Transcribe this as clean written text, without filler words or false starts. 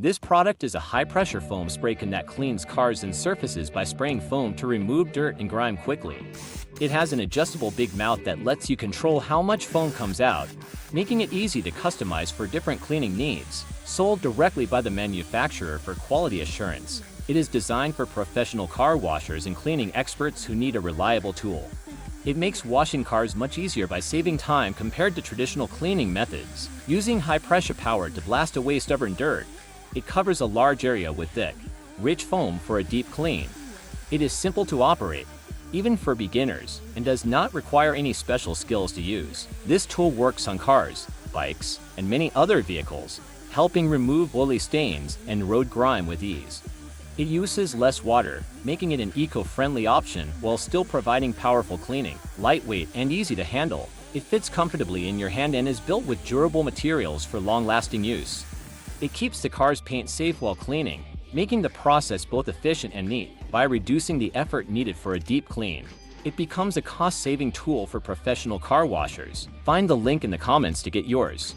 This product is a high-pressure foam spray can that cleans cars and surfaces by spraying foam to remove dirt and grime quickly. It has an adjustable big mouth that lets you control how much foam comes out, making it easy to customize for different cleaning needs. Sold directly by the manufacturer for quality assurance, it is designed for professional car washers and cleaning experts who need a reliable tool. It makes washing cars much easier by saving time compared to traditional cleaning methods. Using high-pressure power to blast away stubborn dirt, it covers a large area with thick, rich foam for a deep clean. It is simple to operate, even for beginners, and does not require any special skills to use. This tool works on cars, bikes, and many other vehicles, helping remove woolly stains and road grime with ease. It uses less water, making it an eco-friendly option while still providing powerful cleaning. Lightweight and easy to handle, it fits comfortably in your hand and is built with durable materials for long-lasting use. It keeps the car's paint safe while cleaning, making the process both efficient and neat. By reducing the effort needed for a deep clean, it becomes a cost-saving tool for professional car washers. Find the link in the comments to get yours.